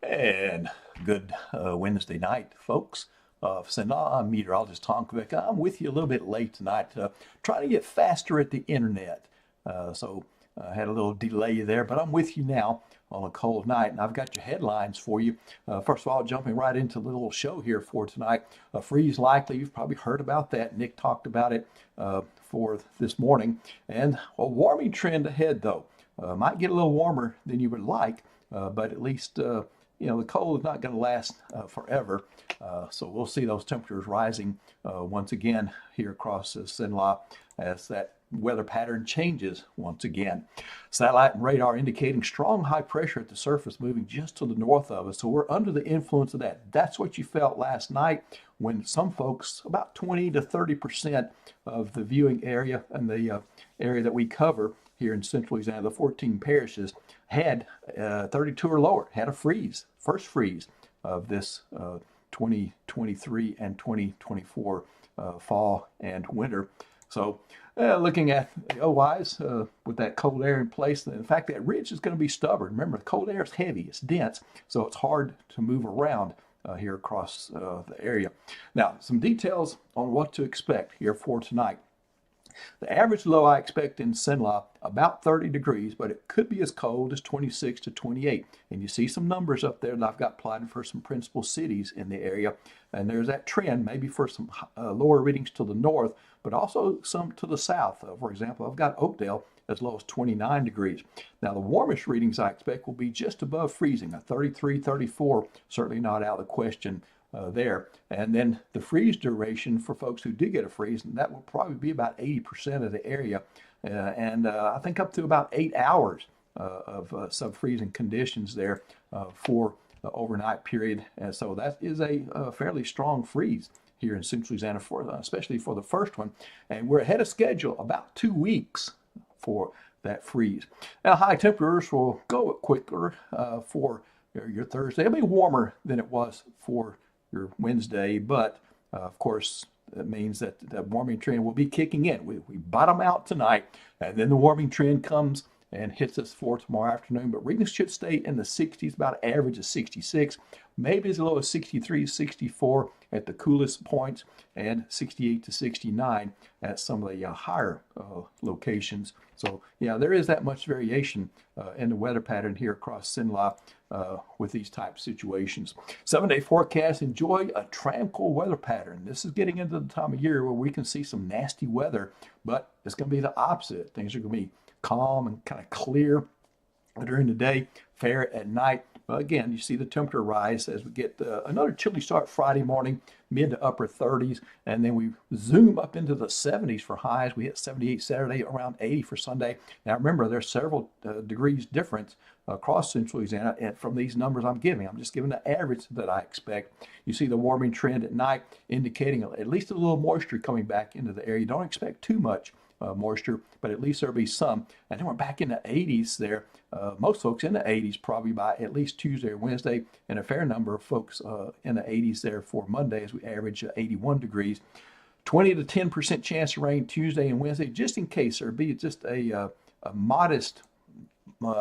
And good Wednesday night, folks. I'm meteorologist Tom Quebec. I'm with you a little bit late tonight, trying to get faster at the internet. So I had a little delay there, but I'm with you now on a cold night, and I've got your headlines for you. First of all, jumping right into the little show here for tonight. A freeze likely. You've probably heard about that. Nick talked about it for this morning. And a warming trend ahead, though. Might get a little warmer than you would like, but at least the cold is not going to last forever. So we'll see those temperatures rising once again here across Sinla as that weather pattern changes once again. Satellite and radar indicating strong high pressure at the surface moving just to the north of us. So we're under the influence of that. That's what you felt last night when some folks, about 20 to 30% of the viewing area and the area that we cover here in central Louisiana, the 14 parishes, had 32 or lower, had a freeze, first freeze of this 2023 and 2024 fall and winter. So looking at the OIs with that cold air in place, in fact, that ridge is going to be stubborn. Remember, the cold air is heavy, it's dense, so it's hard to move around here across the area. Now, some details on what to expect here for tonight. The average low I expect in Sinla about 30 degrees, but it could be as cold as 26 to 28. And you see some numbers up there that I've got plotted for some principal cities in the area. And there's that trend, maybe for some lower readings to the north, but also some to the south. For example, I've got Oakdale as low as 29 degrees. Now, the warmest readings I expect will be just above freezing, a 33, 34, certainly not out of the question there. And then the freeze duration for folks who did get a freeze, and that will probably be about 80% of the area, and I think up to about 8 hours of sub-freezing conditions there for the overnight period. And so that is a fairly strong freeze here in Central Louisiana, especially for the first one. And we're ahead of schedule, about 2 weeks for that freeze. Now, high temperatures will go quicker for your Thursday. It'll be warmer than it was for your Wednesday, but of course, that means that the warming trend will be kicking in. We bottom out tonight, and then the warming trend comes and hits us for tomorrow afternoon. But readings should stay in the 60s, about an average of 66, maybe as low as 63, 64 at the coolest points, and 68 to 69 at some of the higher locations. So, yeah, there is that much variation in the weather pattern here across Sinla with these type situations. 7-day forecast, enjoy a tranquil weather pattern. This is getting into the time of year where we can see some nasty weather, but it's going to be the opposite. Things are going to be calm and kind of clear during the day, fair at night. But again, you see the temperature rise as we get another chilly start Friday morning, mid to upper 30s, and then we zoom up into the 70s for highs. We hit 78 Saturday, around 80 for Sunday. Now remember, there's several degrees difference across Central Louisiana, and from these numbers I'm giving, I'm just giving the average that I expect. You see the warming trend at night indicating at least a little moisture coming back into the area. Don't expect too much moisture, but at least there'll be some. And then we're back in the 80s there. Most folks in the 80s probably by at least Tuesday or Wednesday, and a fair number of folks in the 80s there for Monday as we average 81 degrees. 20 to 10% chance of rain Tuesday and Wednesday, just in case there'll be just a modest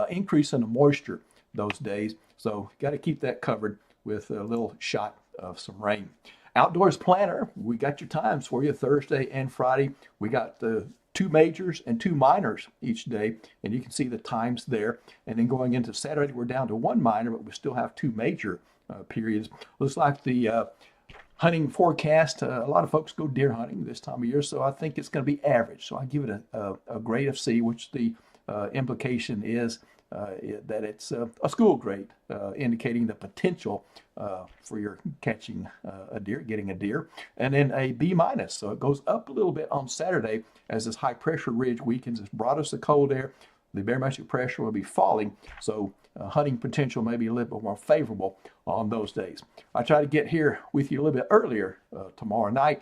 increase in the moisture those days. So got to keep that covered with a little shot of some rain. Outdoors planner, we got your times for you Thursday and Friday. We got the 2 majors and 2 minors each day, and you can see the times there. And then going into Saturday, we're down to 1 minor, but we still have 2 major periods. Looks like the hunting forecast, a lot of folks go deer hunting this time of year, so I think it's going to be average. So I give it a grade of C, which the implication is that it's a school grade, indicating the potential for your catching a deer, getting a deer, and then a B minus. So it goes up a little bit on Saturday as this high pressure ridge weakens. It's brought us the cold air. The barometric pressure will be falling, so hunting potential may be a little bit more favorable on those days. I try to get here with you a little bit earlier tomorrow night